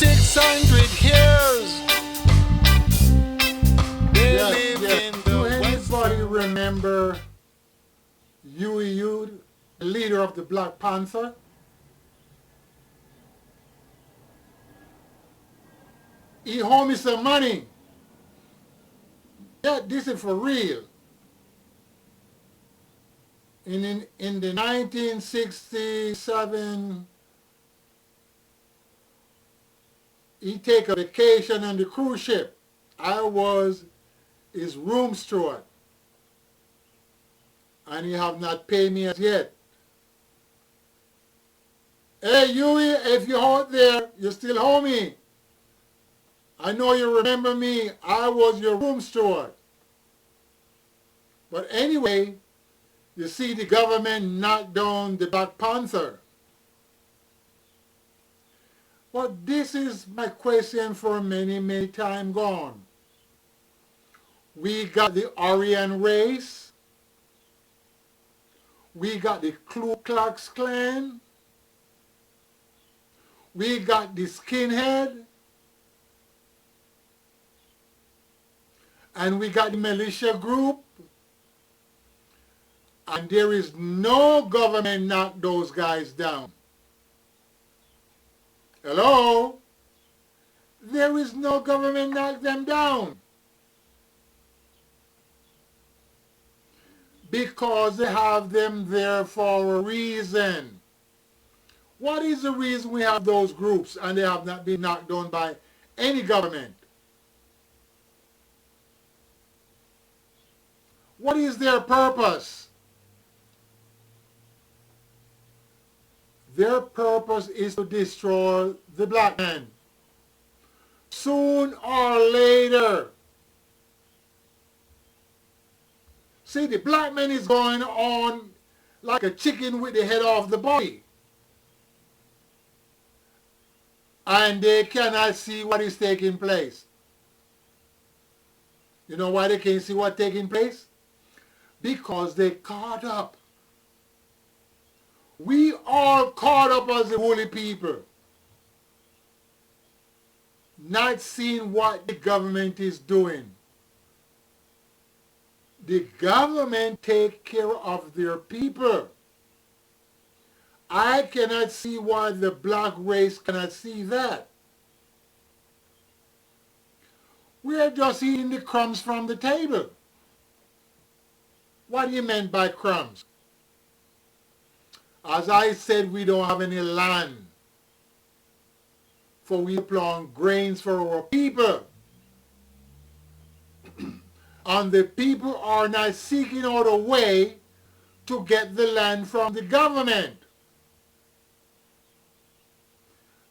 600 years they Yes, live yes. in Do the anybody Western. remember Huey, the leader of the Black Panther? He owe me some money. Yeah, this is for real. In the 1967, he take a vacation on the cruise ship. I was his room steward, and he have not paid me as yet. Hey, Huey, if you're out there, you still owe me. I know you remember me. I was your room steward. But anyway, you see the government knocked down the Black Panther. But this is my question for many, many time gone. We got the Aryan race. We got the Ku Klux Klan. We got the skinhead. And we got the militia group. And there is no government knock those guys down. Hello? There is no government knock them down. Because they have them there for a reason. What is the reason we have those groups and they have not been knocked down by any government? What is their purpose? Their purpose is to destroy the black man. Soon or later. See, the black man is going on like a chicken with the head off the body. And they cannot see what is taking place. You know why they can't see what's taking place? Because they caught up. We all caught up as the holy people. Not seeing what the government is doing. The government take care of their people. I cannot see why the black race cannot see that. We are just eating the crumbs from the table. What do you mean by crumbs? As I said, we don't have any land for we to plant grains for our people. And the people are not seeking out a way to get the land from the government.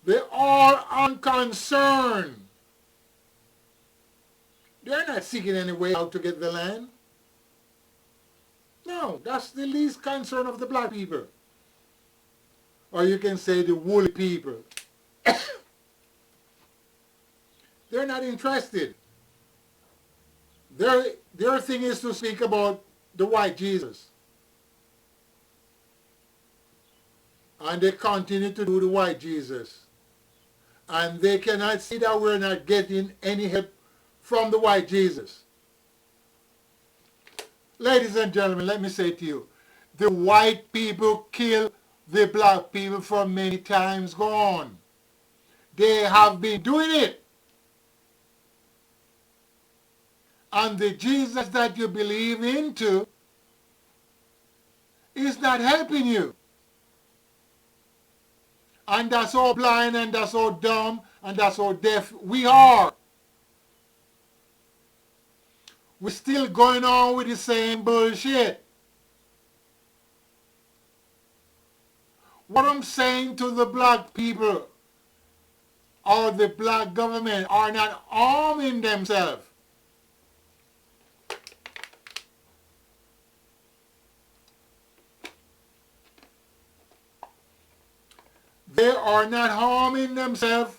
They are unconcerned. They're not seeking any way out to get the land. No, that's the least concern of the black people. Or you can say the woolly people. They're not interested. Their thing is to speak about the white Jesus. And they continue to do the white Jesus. And they cannot see that we're not getting any help from the white Jesus. Ladies and gentlemen, let me say to you, the white people kill the black people for many times gone. They have been doing it. And the Jesus that you believe into is not helping you. And that's how blind and that's how dumb and that's how deaf we are. We're still going on with the same bullshit. What I'm saying to the black people or the black government are not arming themselves. They are not harming themselves.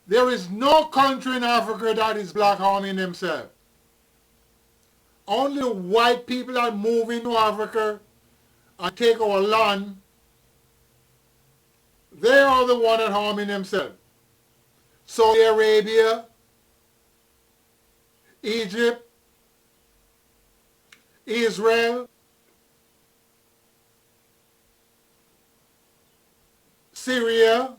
There is no country in Africa that is black harming themselves. Only the white people that move into Africa and take our land They are the one that harming themselves. Saudi Arabia, Egypt, Israel, Syria.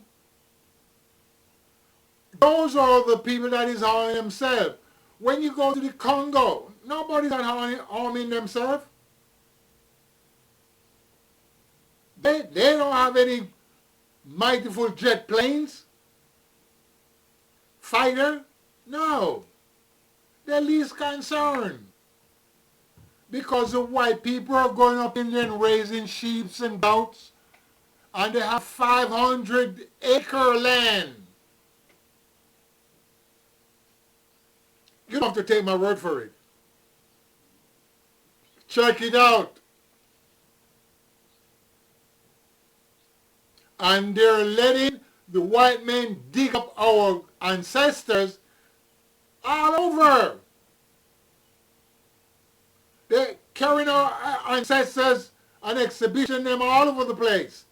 Those are the people that is harming themselves. When you go to the Congo, nobody's not harming themselves. They don't have any mightyful jet planes, fighter. No, they're least concerned. Because the white people are going up in there and raising sheep and goats, and they have 500-acre land. You don't have to take my word for it. Check it out. And they're letting the white men dig up our ancestors all over. They're carrying our ancestors and exhibiting them all over the place.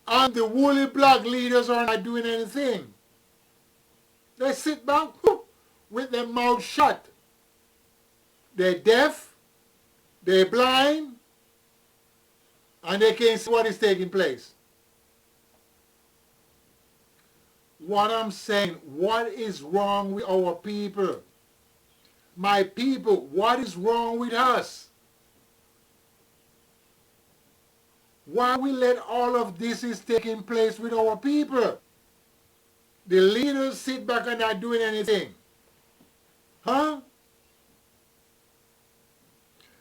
And the woolly black leaders are not doing anything. They sit back with their mouth shut. They're deaf, they're blind, and they can't see what is taking place. What I'm saying, what is wrong with our people? My people, what is wrong with us? Why we let all of this is taking place with our people? The leaders sit back and not doing anything. Huh?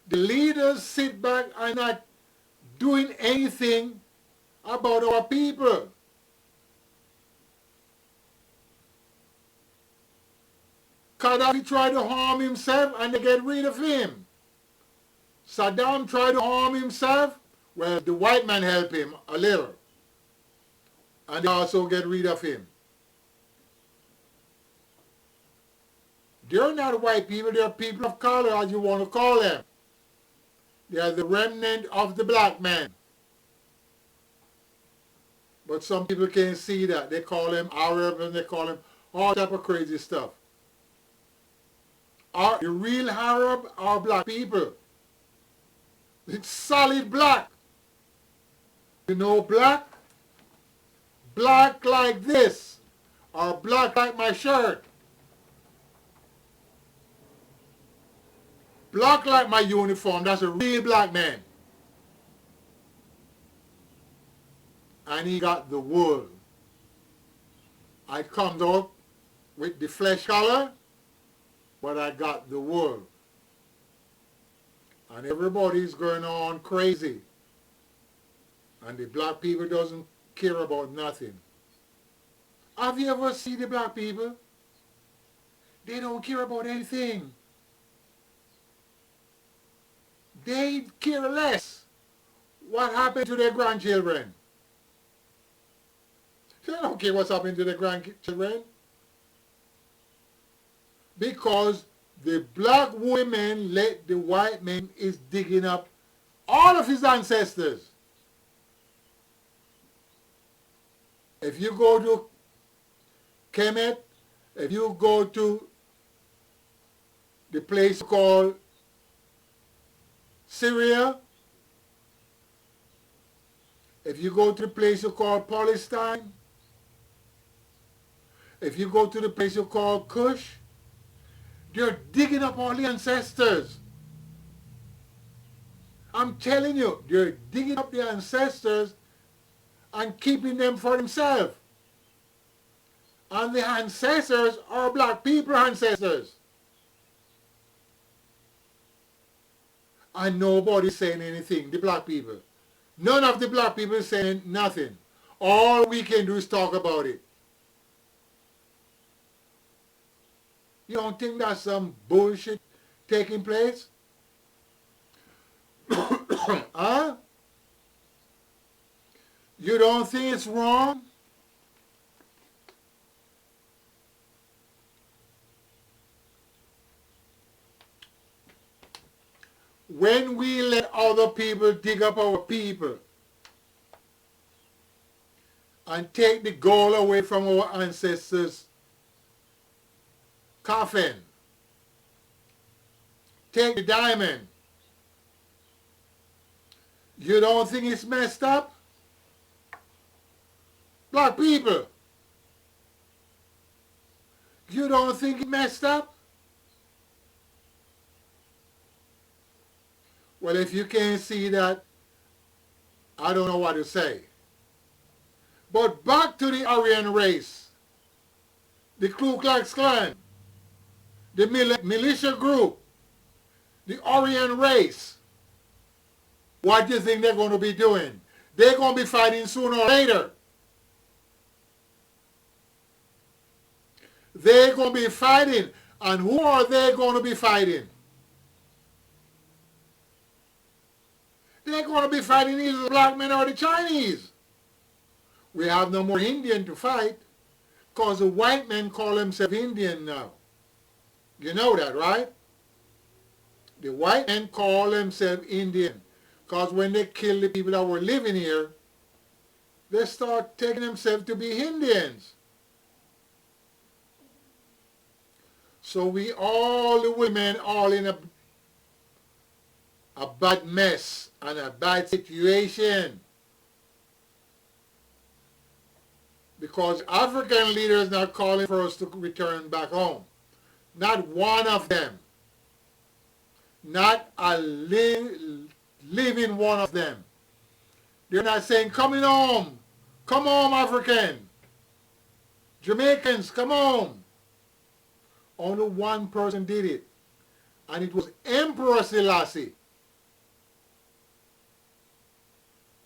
The leaders sit back and not doing anything about our people. Gaddafi tried to harm himself and they get rid of him. Saddam tried to harm himself. Well, the white man helped him a little. And they also get rid of him. They're not white people, they're people of color, as you want to call them. They are the remnant of the black man. But some people can't see that. They call them Arab and they call them all type of crazy stuff. The real Arab are black people. It's solid black. You know black? Black like this. Or black like my shirt. Black like my uniform. That's a real black man. And he got the wool. I come out with the flesh color, but I got the wool. And everybody's going on crazy. And the black people doesn't care about nothing. Have you ever seen the black people? They don't care about anything. They care less what happened to their grandchildren. They don't care what's happened to their grandchildren. Because the black women let the white man is digging up all of his ancestors. If you go to Kemet, if you go to the place called Syria, if you go to the place you call Palestine, if you go to the place you call Kush, they're digging up all the ancestors. I'm telling you, they're digging up the ancestors and keeping them for themselves. And the ancestors are black people ancestors. And nobody's saying anything, the black people. None of the black people is saying nothing. All we can do is talk about it. You don't think that's some bullshit taking place? Huh? You don't think it's wrong? When we let other people dig up our people, and take the gold away from our ancestors' coffin. Take the diamond. You don't think it's messed up? Black people, you don't think it's messed up? Well, if you can't see that, I don't know what to say. But back to the Aryan race, the Ku Klux Klan, the militia group, the Aryan race. What do you think they're going to be doing? They're going to be fighting sooner or later. They're going to be fighting. And who are they going to be fighting? They're going to be fighting either the black men or the Chinese. We have no more Indian to fight because the white men call themselves Indian now. You know that, right? The white men call themselves Indian because when they kill the people that were living here, they start taking themselves to be Indians. So we all, the women, all in a bad mess and a bad situation. Because African leaders are calling for us to return back home. Not one of them. Not a living one of them. They're not saying, coming home. Come home, African. Jamaicans, come home. Only one person did it. And it was Emperor Selassie.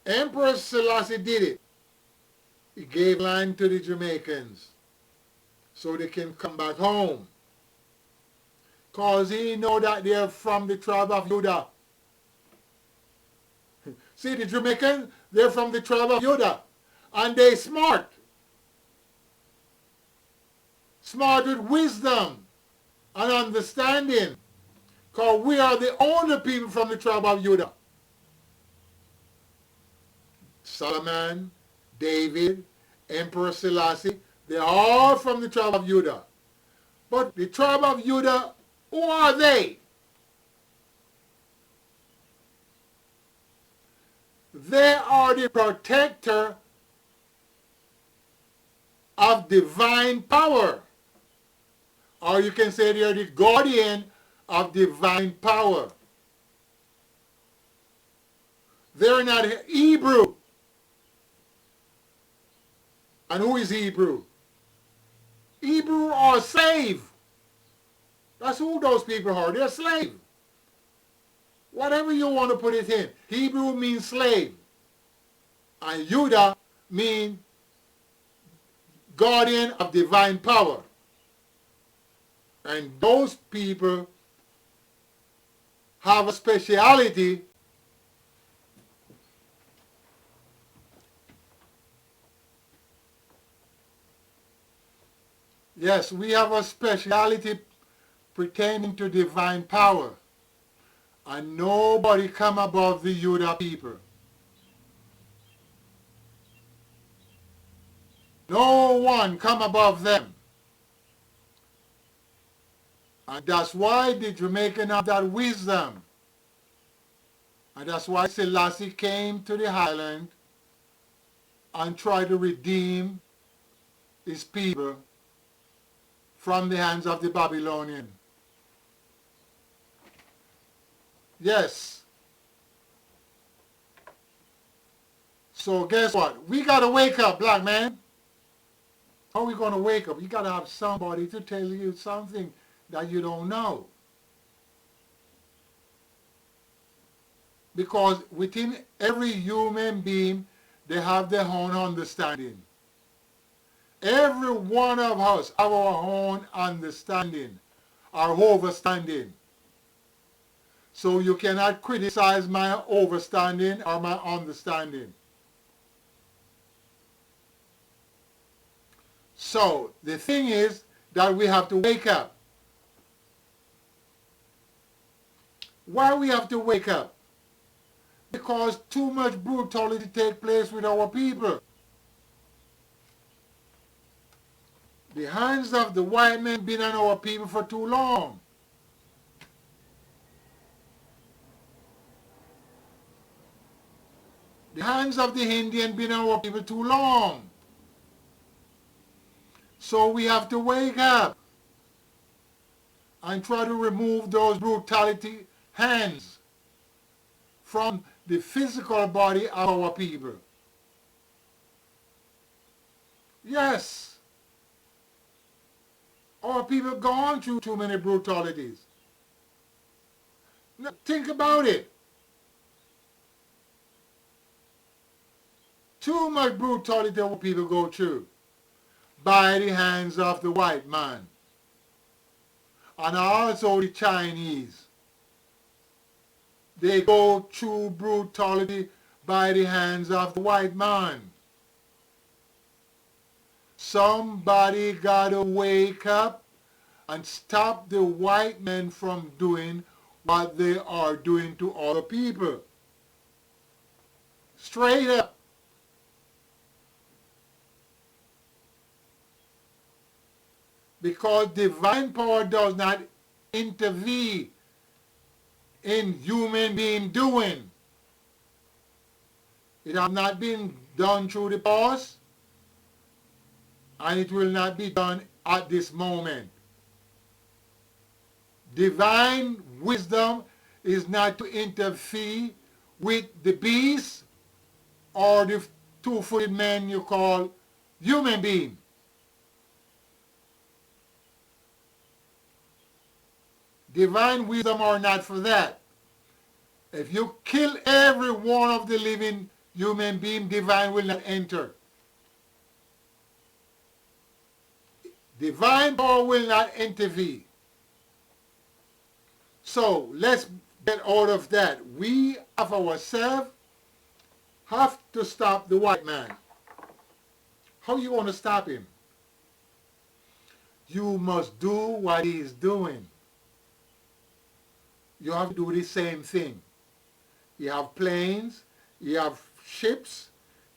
Emperor Selassie did it. He gave land to the Jamaicans so they can come back home. Because he know that they're from the tribe of Judah. See, the Jamaicans, they're from the tribe of Judah. And they smart. Smart with wisdom and understanding. Because we are the only people from the tribe of Judah. Solomon, David, Emperor Selassie, they're all from the tribe of Judah. But the tribe of Judah, who are they? They are the protector of divine power. Or you can say they are the guardian of divine power. They're not Hebrew. And who is Hebrew? Hebrew are slave. That's who those people are. They're slave. Whatever you want to put it in. Hebrew means slave. And Judah means guardian of divine power. And those people have a speciality Yes, we have a speciality pertaining to divine power. And nobody come above the Judah people. No one come above them. And that's why the Jamaican have that wisdom. And that's why Selassie came to the island and tried to redeem his people from the hands of the Babylonian. Yes. So guess what? We got to wake up, black man. How are we going to wake up? You got to have somebody to tell you something that you don't know. Because within every human being, they have their own understanding. Every one of us have our own understanding, our overstanding. So you cannot criticize my overstanding or my understanding. So the thing is that we have to wake up. Why we have to wake up? Because too much brutality takes place with our people. The hands of the white men been on our people for too long. The hands of the Indian been on our people too long. So we have to wake up and try to remove those brutality hands from the physical body of our people. Yes, our people gone through too many brutalities. Now, think about it. Too much brutality our people go through by the hands of the white man and also the Chinese. They go through brutality by the hands of the white man. Somebody gotta wake up and stop the white men from doing what they are doing to other people. Straight up. Because divine power does not intervene in human being doing. It has not been done through the past, and it will not be done at this moment. Divine wisdom is not to interfere with the beast or the two-footed man you call human being. Divine wisdom are not for that. If you kill every one of the living human being, divine will not enter. Divine power will not intervene. So let's get out of that. We of ourselves have to stop the white man. How you want to stop him? You must do what he is doing. You have to do the same thing. You have planes, you have ships,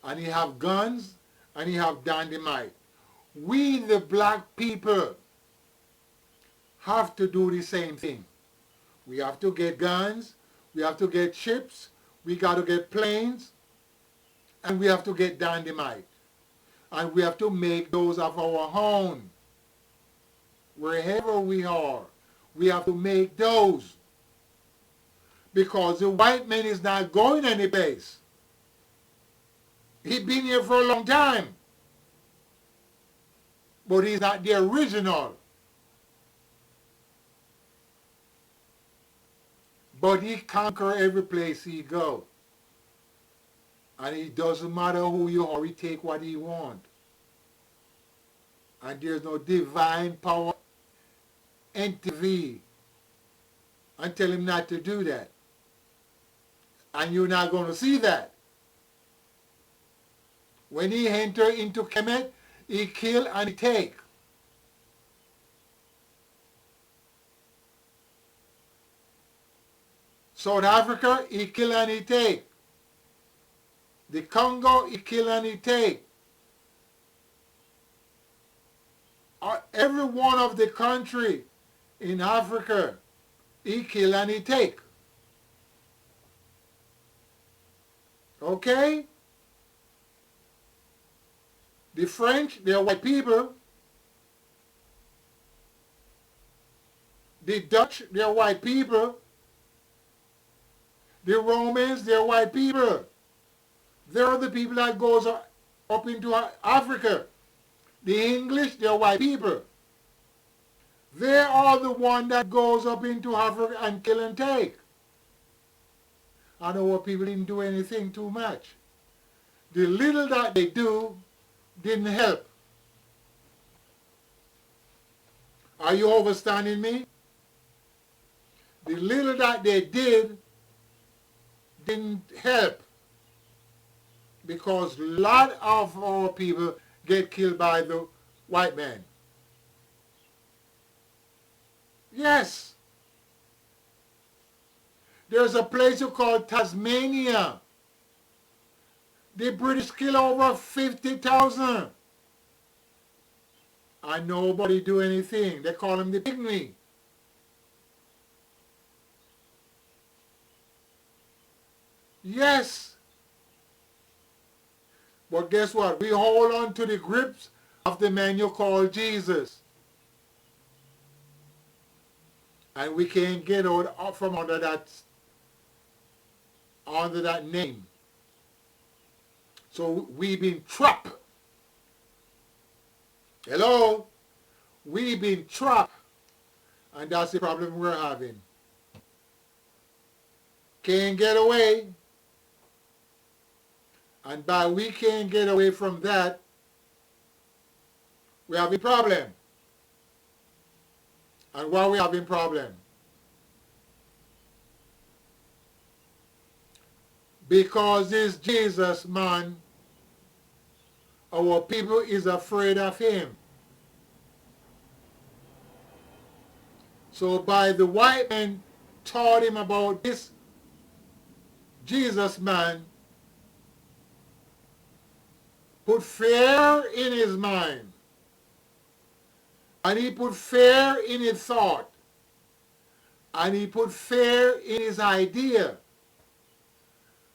and you have guns, and you have dynamite. We, the black people, have to do the same thing. We have to get guns, we have to get ships, we got to get planes, and we have to get dynamite. And we have to make those of our own. Wherever we are, we have to make those. Because the white man is not going any place. He's been here for a long time. But he's not the original. But he conquers every place he goes. And it doesn't matter who you are, he take what he wants. And there's no divine power intervene and tell him not to do that. And you're not going to see that. When he enter into Kemet, he kill and he take. South Africa, he kill and he take. The Congo, he kill and he take. Every one of the country in Africa, he kill and he take. Okay? The French, they're white people. The Dutch, they're white people. The Romans, they're white people. They're the people that goes up into Africa. The English, they're white people. They are the one that goes up into Africa and kill and take. I know what people didn't do anything too much. The little that they do didn't help. Are you understanding me? The little that they did didn't help. Because a lot of our people get killed by the white man. Yes. There's a place called Tasmania. The British killed over 50,000. and nobody do anything. They call him the pygmy. Yes. But guess what? We hold on to the grips of the man you call Jesus. And we can't get out from under that name. So we've been trapped. Hello? We've been trapped. And that's the problem we're having. Can't get away. And by we can't get away from that, we have a problem. And why we having problem? Because this Jesus man, our people is afraid of him. So by the white men taught him about this Jesus man, put fear in his mind. And he put fear in his thought. And he put fear in his idea.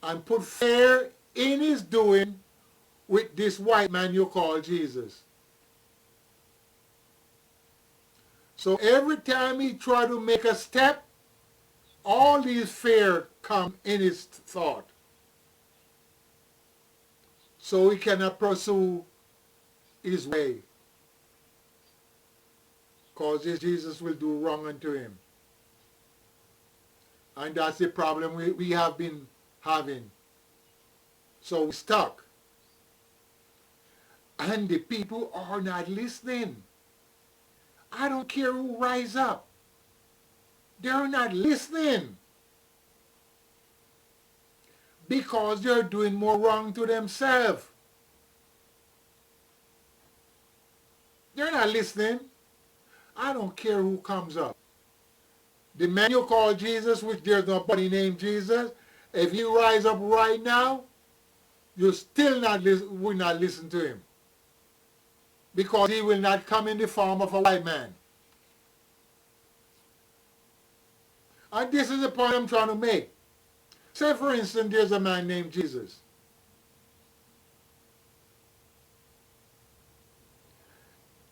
And put fear in his doing with this white man you call Jesus. So every time he try to make a step, all these fear come in his thought. So he cannot pursue his way. Because this Jesus will do wrong unto him. And that's the problem we have been having. So we're stuck. And the people are not listening. I don't care who rise up. They're not listening. Because they're doing more wrong to themselves. They're not listening. I don't care who comes up. The man you call Jesus, which there's nobody named Jesus, if he rise up right now, you still will not listen to him. Because he will not come in the form of a white man. And this is the point I'm trying to make. Say for instance, there's a man named Jesus.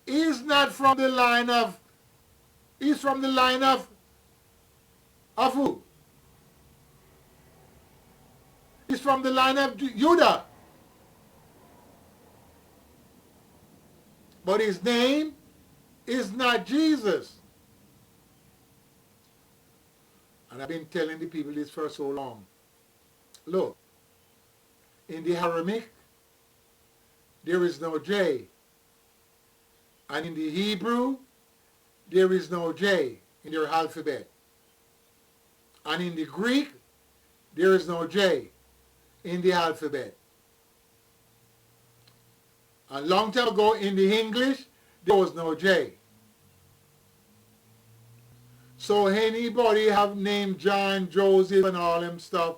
He's not from the line of, he's from the line of who? He's from the line of Judah. But his name is not Jesus. And I've been telling the people this for so long. Look, in the Aramaic, there is no J. And in the Hebrew, there is no J in their alphabet. And in the Greek, there is no J in the alphabet. A long time ago in the English, there was no J. So anybody have named John, Joseph and all them stuff,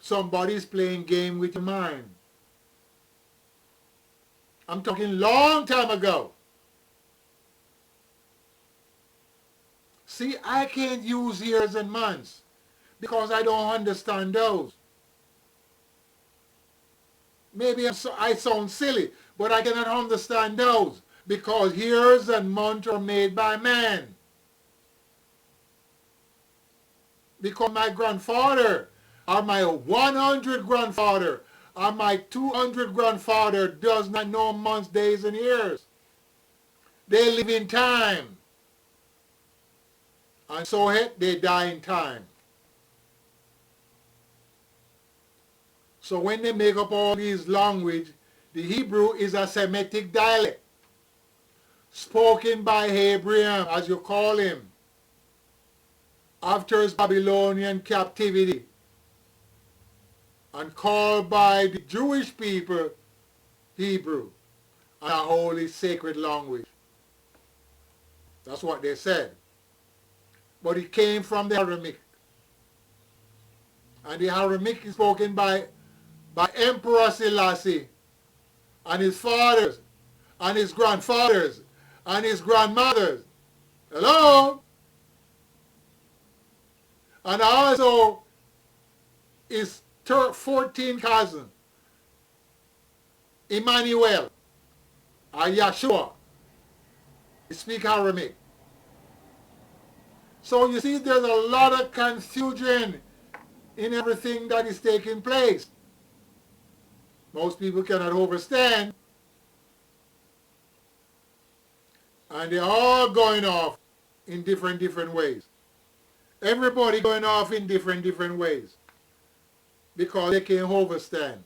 somebody's playing game with your mind. I'm talking long time ago. See, I can't use years and months because I don't understand those. Maybe I sound silly, but I cannot understand those because years and months are made by man. Because my grandfather or my 100 grandfather or my 200 grandfather does not know months, days, and years. They live in time. And so they die in time. So when they make up all these language, the Hebrew is a Semitic dialect, spoken by Abraham, as you call him, after his Babylonian captivity, and called by the Jewish people Hebrew, and a holy sacred language. That's what they said. But it came from the Aramaic. And the Aramaic is spoken by Emperor Selassie and his fathers and his grandfathers and his grandmothers. Hello? And also his 14 cousin, Emmanuel, or Yeshua. He speak Aramaic. So you see there's a lot of confusion in everything that is taking place. Most people cannot understand, and they're all going off in different ways. Everybody going off in different ways because they can't understand.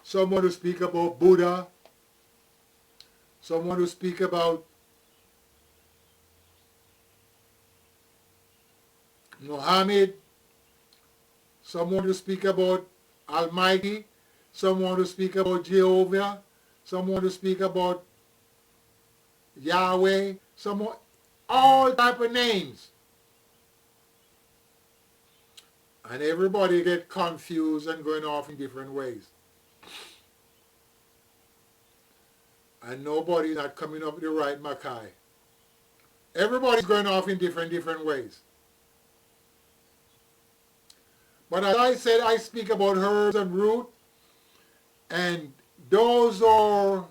Someone who speak about Buddha, someone who speak about Muhammad, someone who speak about Almighty, someone who speak about Jehovah, someone who speak about Yahweh, someone, all type of names. And everybody get confused and going off in different ways. And nobody's not coming up with the right Mackay. Everybody's going off in different ways. But as I said, I speak about herbs and root, and those are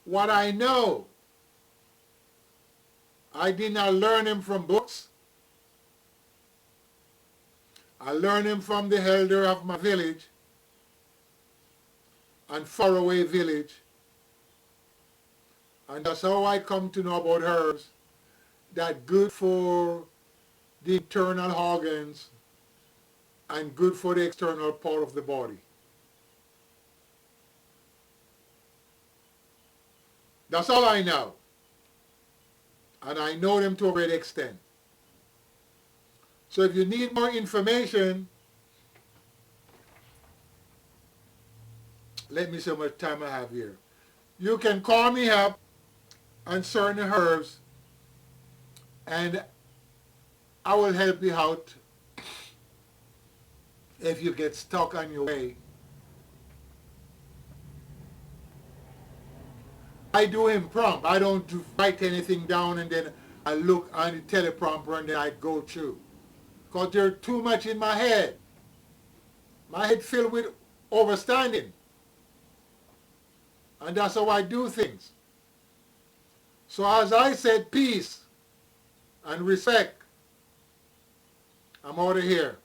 what I know. I did not learn them from books. I learned them from the elder of my village and faraway village. And that's how I come to know about herbs that good for the internal organs and good for the external part of the body. That's all I know. And I know them to a great extent. So if you need more information, let me see how much time I have here. You can call me up on certain herbs and I will help you out if you get stuck on your way. I do impromptu. I don't write anything down and then I look on the teleprompter and then I go through. Because there's too much in my head. My head filled with overstanding. And that's how I do things. So as I said, peace and respect. I'm out of here.